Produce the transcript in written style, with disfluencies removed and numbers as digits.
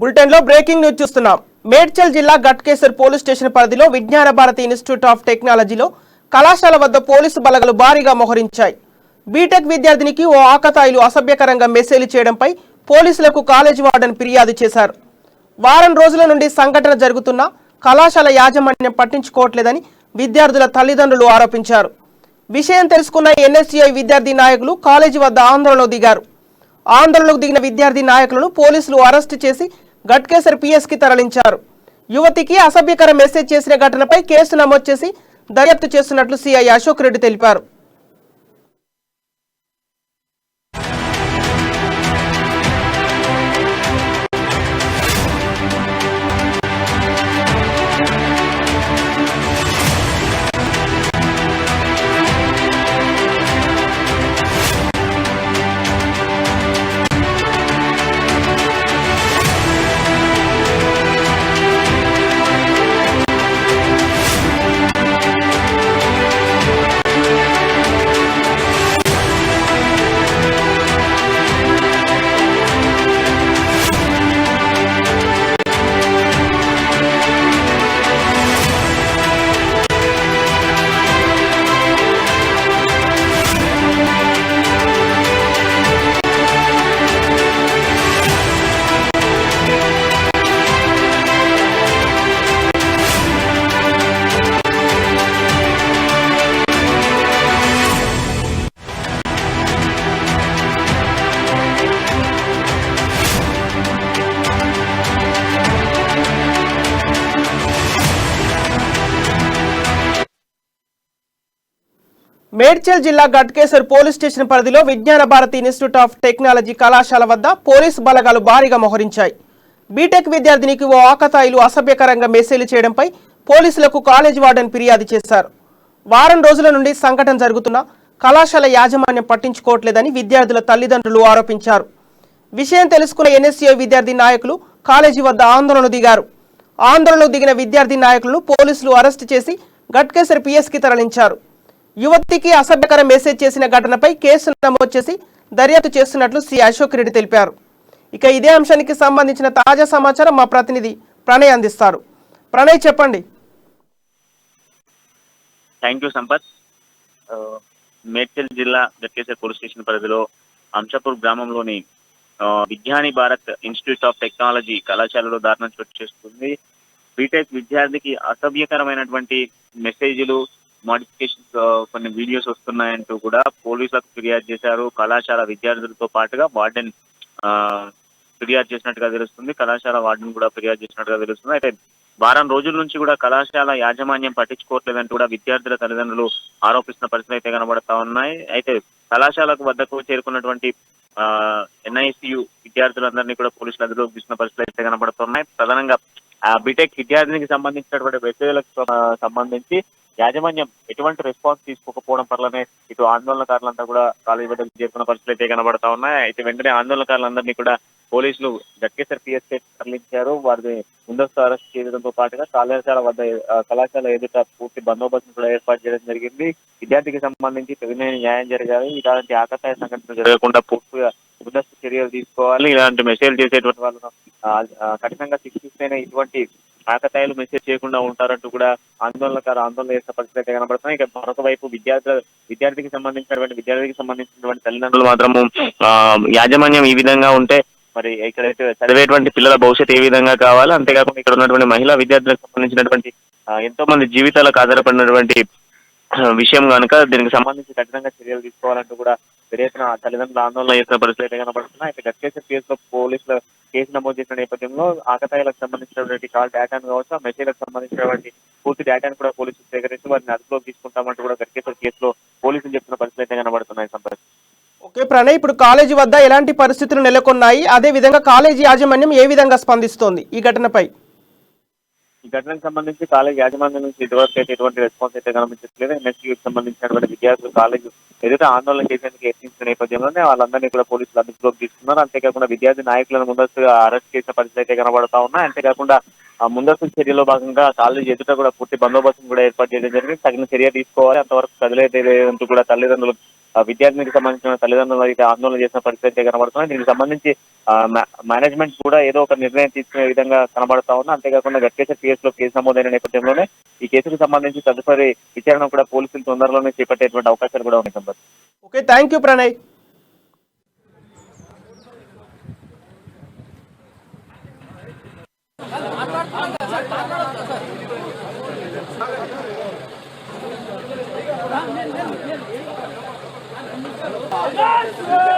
Bulletin లో breaking news చూస్తున్నాం. మేడ్చల్ జిల్లా గట్కేసర్ పోలీస్ స్టేషన్ పరిధిలో విజ్ఞాన భారతి ఇన్స్టిట్యూట్ ఆఫ్ టెక్నాలజీలో కళాశాల వద్ద పోలీసు బలగాలు భారీగా మోహరించాయి. బీటెక్ విద్యార్థినికి ఓ ఆకతాయిలు అసభ్యకరంగా మెసేజ్ చేయడంపై పోలీసులకు కాలేజీ వార్డెన్ ఫిర్యాదు చేశారు. వారం రోజుల నుండి సంఘటన జరుగుతున్నా కళాశాల యాజమాన్యం పట్టించుకోవట్లేదని విద్యార్థుల తల్లిదండ్రులు ఆరోపించారు. విషయం తెలుసుకున్న ఎన్ఎస్యుఐ విద్యార్థి నాయకులు కాలేజీ వద్ద ఆందోళనలో దిగారు. ఆందోళనకు దిగిన విద్యార్థి నాయకులను పోలీసులు అరెస్టు చేసి గట్కేసర్ పిఎస్కి తరలించారు. యువతికి అసభ్యకర మెసేజ్ చేసిన ఘటనపై కేసు నమోదు చేసి దర్యాప్తు చేస్తున్నట్లు సిఐ అశోక్ రెడ్డి తెలిపారు. మేడ్చల్ జిల్లా గట్కేసర్ పోలీస్ స్టేషన్ పరిధిలో విజ్ఞాన భారతి ఇన్స్టిట్యూట్ ఆఫ్ టెక్నాలజీ కళాశాల వద్ద పోలీసు బలగాలు భారీగా మోహరించాయి. బీటెక్ విద్యార్థినికి ఓ ఆకతాయిలు అసభ్యకరంగా మెసేజ్ చేయడంపై పోలీసులకు కాలేజీ వార్డెన్ ఫిర్యాదు చేశారు. వారం రోజుల నుండి సంఘటన జరుగుతున్నా కళాశాల యాజమాన్యం పట్టించుకోవట్లేదని విద్యార్థుల తల్లిదండ్రులు ఆరోపించారు. విషయం తెలుసుకున్న ఎన్ఎస్యుఐ విద్యార్థి నాయకులు కాలేజీ వద్ద ఆందోళనకు దిగారు. ఆందోళనకు దిగిన విద్యార్థి నాయకులను పోలీసులు అరెస్టు చేసి గట్కేసర్ పిఎస్కి తరలించారు. యువతికి అసభ్యకర మెసేజ్ చేసిన ఘటనపై కేసు నమోదు చేసి దర్యాప్తు చేస్తున్నట్లు సి అశోక్ రెడ్డి తెలిపారు. ఇక ఇదే అంశానికి సంబంధించిన తాజా సమాచారం మా ప్రతినిధి ప్రణయ్ అందిస్తారు. ప్రణయ్, చెప్పండి. Thank you Sampath. మేడ్చల్ జిల్లా గట్కేసర్ పోలీస్ స్టేషన్ పరిధిలో అంశాపూర్ గ్రామంలోని విజ్ఞాని భారత్ ఇన్స్టిట్యూట్ ఆఫ్ టెక్నాలజీ కళాశాలలో దారుణం చోటు చేసుకుంది. బీటెక్ విద్యార్థికి అసభ్యకరమైనటువంటి మెసేజ్లు, మోడిఫికేషన్స్, కొన్ని వీడియోస్ వస్తున్నాయంటూ కూడా పోలీసులకు ఫిర్యాదు చేశారు. కళాశాల విద్యార్థులతో పాటుగా వార్డెన్ ఫిర్యాదు చేసినట్టుగా తెలుస్తుంది. కళాశాల వార్డెన్ కూడా ఫిర్యాదు చేసినట్టుగా తెలుస్తుంది. అయితే వారం రోజుల నుంచి కూడా కళాశాల యాజమాన్యం పట్టించుకోవట్లేదంటూ కూడా విద్యార్థుల తల్లిదండ్రులు ఆరోపిస్తున్న పరిస్థితులు అయితే కనబడతా ఉన్నాయి. అయితే కళాశాలకు వద్దకు చేరుకున్నటువంటి ఎన్ఐసియు విద్యార్థులందరినీ కూడా పోలీసులు అదుపులోకి తీసుకున్న పరిస్థితులు అయితే కనబడుతున్నాయి. ప్రధానంగా బీటెక్ విద్యార్థినికి సంబంధించినటువంటి మెసేజ్లకు సంబంధించి యాజమాన్యం ఎటువంటి రెస్పాన్స్ తీసుకోకపోవడం వల్లనే ఇటు ఆందోళనకారులంతా కూడా కాలేజీ వద్దకు చేరుకున్న పరిస్థితులు అయితే కనబడతా ఉన్నాయి. అయితే వెంటనే ఆందోళనకారులందరినీ కూడా పోలీసులు గట్కేసర్ పిఎస్కి తరలించారు. వారిని ముందస్తు అరెస్ట్ చేయడంతో పాటుగా కళాశాల ఎదుట పూర్తి బందోబస్తును కూడా ఏర్పాటు చేయడం జరిగింది. విద్యార్థికి సంబంధించి తగిన న్యాయం జరగాలి, ఇలాంటి ఆకతాయ సంఘటనలు జరగకుండా పూర్తిగా ముందస్తు చర్యలు తీసుకోవాలి. ఇలాంటి మెసేజ్ చేసేటువంటి వాళ్ళను కఠినంగా శిక్షిస్తేనే ఇటువంటి ఆకతాయిలు మెసేజ్ చేయకుండా ఉంటారంటూ కూడా ఆందోళన చేసిన పరిస్థితి అయితే కనబడుతున్నాయి. ఇక మరొక వైపు విద్యార్థికి సంబంధించినటువంటి తల్లిదండ్రులు మాత్రము యాజమాన్యం ఈ విధంగా ఉంటే మరి ఇక్కడైతే చదివేటువంటి పిల్లల భవిష్యత్తు ఏ విధంగా కావాలి, అంతేకాకుండా ఇక్కడ ఉన్నటువంటి మహిళా విద్యార్థులకు సంబంధించినటువంటి ఎంతో మంది జీవితాలకు ఆధారపడినటువంటి విషయం కనుక దీనికి సంబంధించి కఠినంగా చర్యలు తీసుకోవాలంటూ కూడా పెరిగిన తల్లిదండ్రులు ఆందోళన చేసిన పరిస్థితులు అయితే కనబడుతున్నాయి. అయితే గట్కేసర్ కేసులో పోలీసులు కేసు నమోదు చేసిన నేపథ్యంలో ఆకతాయిలకు సంబంధించినటువంటి కాల్ డేటాను కావచ్చు, ఆ మెసేజ్లకు సంబంధించినటువంటి పూర్తి డేటాను కూడా పోలీసులు సేకరించి వారిని అదుపులోకి తీసుకుంటామంటూ కూడా గట్కేసర్ కేసులో పోలీసులు చెప్తున్న పరిస్థితులు అయితే కనబడుతున్నాయి. సంపత్. ఓకే ప్రణయ్, ఇప్పుడు కాలేజీ వద్ద ఎలాంటి పరిస్థితులు నెలకొన్నాయి, అదే విధంగా కాలేజీ యాజమాన్యం ఏ విధంగా స్పందిస్తోంది ఈ ఘటనపై? ఈ ఘటనకు సంబంధించి కాలేజ్ యాజమాన్యం నుంచి ఇదివరకు అయితే ఎటువంటి రెస్పాన్స్ అయితే కనిపించట్లేదు. ఎన్ఎస్యూకి సంబంధించినటువంటి విద్యార్థులు కాలేజ్ ఎదుట ఆందోళన చేసేందుకు యత్నించిన నేపథ్యంలోనే వాళ్ళందరినీ కూడా పోలీసులు అదుపులోకి తీసుకున్నారు. అంతేకాకుండా విద్యార్థి నాయకులను ముందస్తుగా అరెస్ట్ చేసిన పరిస్థితి అయితే కనబడతా ఉన్నాయి. అంతేకాకుండా ముందస్తు చర్యలో భాగంగా కాలేజ్ ఎదుట కూడా పూర్తి బందోబస్తును కూడా ఏర్పాటు చేయడం జరిగింది. తగిన చర్య తీసుకోవాలి, అంతవరకు కదిలేదంటూ కూడా తల్లిదండ్రులు విద్యార్థినికి సంబంధించిన తల్లిదండ్రులు అయితే ఆందోళన చేసిన పరిస్థితి అయితే కనబడుతున్నాయి. దీనికి సంబంధించి మేనేజ్మెంట్ కూడా ఏదో ఒక నిర్ణయం తీసుకునే విధంగా కనబడతా ఉన్నా. అంతేకాకుండా గట్కేసర్ PS లో కేసు నమోదైన నేపథ్యంలోనే ఈ కేసుకు సంబంధించి తదుపరి విచారణ కూడా పోలీసులు తొందరలోనే చేపట్టేటువంటి అవకాశాలు కూడా ఉన్నాయి Sampath. Okay, thank you Pranay. Yes!